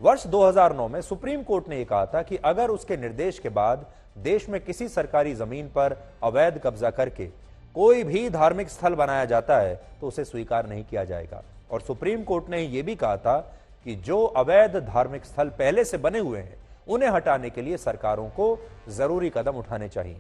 वर्ष 2009 में supreme court ने यह कहा था कि अगर उसके निर्देश के बाद देश में किसी सरकारी जमीन पर अवैध कब्जा करके कोई भी धार्मिक स्थल बनाया जाता है तो उसे स्वीकार नहीं किया जाएगा। और सुप्रीम कोर्ट ने यह भी कहा था कि जो अवैध धार्मिक स्थल पहले से बने हुए हैं उन्हें हटाने के लिए सरकारों को जरूरी कदम उठाने चाहिए।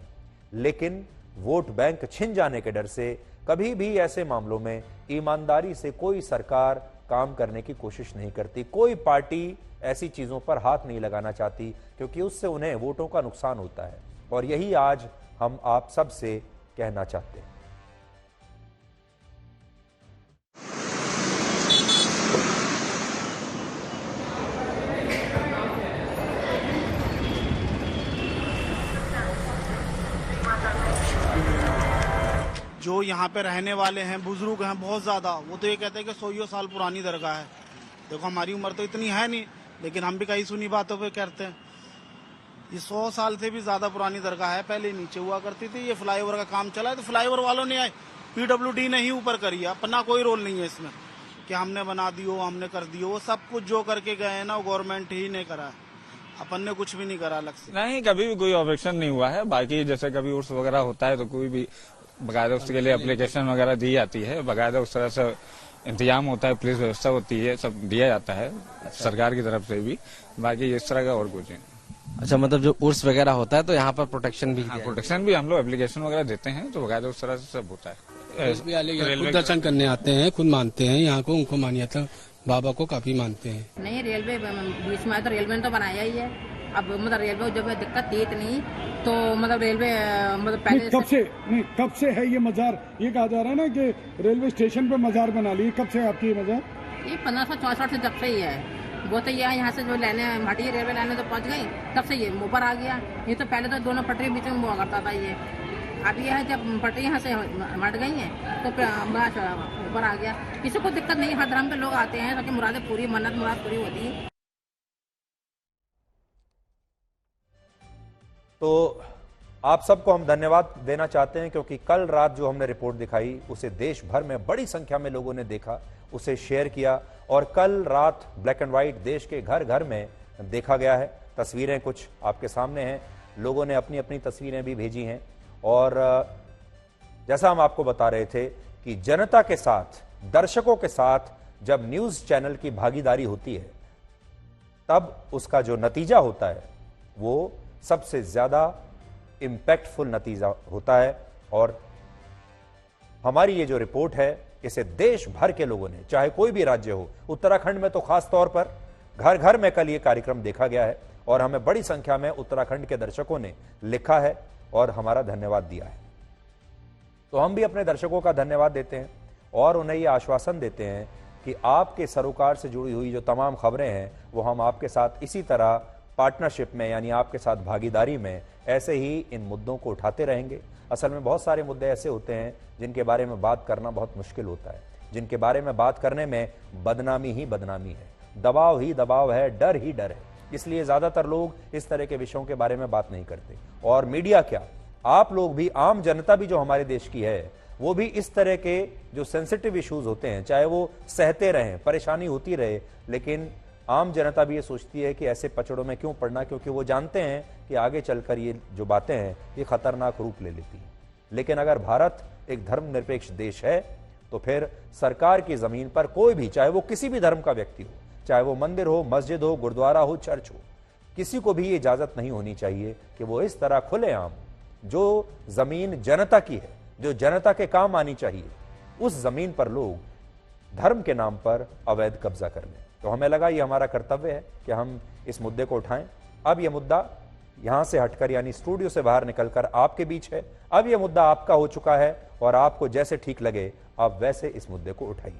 लेकिन वोट बैंक छिन जाने के डर से कभी भी ऐसे मामलों में ईमानदारी से कोई सरकार काम करने की कोशिश नहीं करती। कोई पार्टी ऐसी चीजों पर हाथ नहीं लगाना चाहती क्योंकि उससे उन्हें वोटों का नुकसान होता है। और यही आज हम आप सब से कहना चाहते हैं। जो यहाँ पे रहने वाले हैं, बुजुर्ग हैं बहुत ज्यादा, वो तो ये कहते हैं कि 100 साल पुरानी दरगाह है। देखो हमारी उम्र तो इतनी है नहीं, लेकिन हम भी कई सुनी बातों पे करते हैं। ये 100 साल से भी ज्यादा पुरानी दरगाह है, पहले नीचे हुआ करती थी। ये फ्लाईओवर का काम चला है तो फ्लाईओवर वालों ने आए, PWD ने ही ऊपर करी है। अपना कोई रोल नहीं है इसमें कि हमने बना दियो, हमने कर दियो। वो सब कुछ जो करके गए हैं ना, वो गवर्नमेंट ही ने करा है, अपन ने कुछ भी नहीं करा अलग से। नहीं, कभी भी कोई ऑब्जेक्शन नहीं हुआ है। बाकी जैसे कभी उर्स वगैरह होता है तो कोई भी बकायदा उसके लिए एप्लीकेशन वगैरह दी जाती है, बकायदा उस तरह से इंतजाम होता है, पुलिस व्यवस्था होती है, सब दिया जाता है सरकार की तरफ से भी। बाकी इस तरह का और कुछ नहीं। अच्छा, मतलब जो उर्स वगैरह होता है तो यहाँ पर प्रोटेक्शन भी प्रोटेक्शन भी हम लोग एप्लीकेशन वगैरह देते हैं, तो बकायदा उस तरह से सब होता है। खुद दर्शन करने आते हैं, खुद मानते हैं, यहाँ को उनको मान्यता बाबा को काफी मानते हैं। नहीं, रेलवे बीच में तो रेलवे ने तो बनाया ही है। अब मतलब रेलवे जब दिक्कत थी इतनी तो मतलब रेलवे मतलब पहले कब से है ये मजार? ये कहा जा रहा है ना कि रेलवे स्टेशन पे मजार बना ली। कब से आपकी ये मजार? ये 1564 से जब से ही है। वो तो ये यहाँ से जो लाइने हटी रेलवे लाइने तो पहुँच गई, तब से ये ऊपर आ गया। ये तो पहले तो दोनों पटरी बीच में हुआ करता था ये। अब ये है जब पटरी यहाँ से हट गई है तो ऊपर आ गया। किसी को दिक्कत नहीं, हर धर्म के लोग आते हैं ताकि मुरादें पूरी, मन्नत मुराद पूरी होती है। तो आप सबको हम धन्यवाद देना चाहते हैं क्योंकि कल रात जो हमने रिपोर्ट दिखाई उसे देश भर में बड़ी संख्या में लोगों ने देखा, उसे शेयर किया। और कल रात ब्लैक एंड व्हाइट देश के घर घर में देखा गया है। तस्वीरें कुछ आपके सामने हैं, लोगों ने अपनी अपनी तस्वीरें भी भेजी हैं। और जैसा हम आपको बता रहे थे कि जनता के साथ, दर्शकों के साथ जब न्यूज चैनल की भागीदारी होती है तब उसका जो नतीजा होता है वो सबसे ज्यादा इंपैक्टफुल नतीजा होता है। और हमारी ये जो रिपोर्ट है इसे देश भर के लोगों ने, चाहे कोई भी राज्य हो, उत्तराखंड में तो खास तौर पर घर घर में कल ये कार्यक्रम देखा गया है और हमें बड़ी संख्या में उत्तराखंड के दर्शकों ने लिखा है और हमारा धन्यवाद दिया है। तो हम भी अपने दर्शकों का धन्यवाद देते हैं और उन्हें यह आश्वासन देते हैं कि आपके सरोकार से जुड़ी हुई जो तमाम खबरें हैं वो हम आपके साथ इसी तरह पार्टनरशिप में, यानी आपके साथ भागीदारी में ऐसे ही इन मुद्दों को उठाते रहेंगे। असल में बहुत सारे मुद्दे ऐसे होते हैं जिनके बारे में बात करना बहुत मुश्किल होता है, जिनके बारे में बात करने में बदनामी ही बदनामी है, दबाव ही दबाव है, डर ही डर है। इसलिए ज्यादातर लोग इस तरह के विषयों के बारे में बात नहीं करते। और मीडिया क्या, आप लोग भी, आम जनता भी जो हमारे देश की है, वो भी इस तरह के जो सेंसिटिव इश्यूज होते हैं, चाहे वो सहते रहें, परेशानी होती रहे, लेकिन आम जनता भी ये सोचती है कि ऐसे पचड़ों में क्यों पड़ना, क्योंकि वो जानते हैं कि आगे चलकर ये जो बातें हैं ये खतरनाक रूप ले लेती हैं। लेकिन अगर भारत एक धर्मनिरपेक्ष देश है तो फिर सरकार की जमीन पर कोई भी, चाहे वो किसी भी धर्म का व्यक्ति हो, चाहे वो मंदिर हो, मस्जिद हो, गुरुद्वारा हो, चर्च हो, किसी को भी ये इजाजत नहीं होनी चाहिए कि वो इस तरह खुलेआम जो जमीन जनता की है, जो जनता के काम आनी चाहिए, उस जमीन पर लोग धर्म के नाम पर अवैध कब्जा कर लें। तो हमें लगा ये हमारा कर्तव्य है कि हम इस मुद्दे को उठाएं। अब ये मुद्दा यहां से हटकर, यानी स्टूडियो से बाहर निकलकर आपके बीच है। अब ये मुद्दा आपका हो चुका है और आपको जैसे ठीक लगे आप वैसे इस मुद्दे को उठाइए।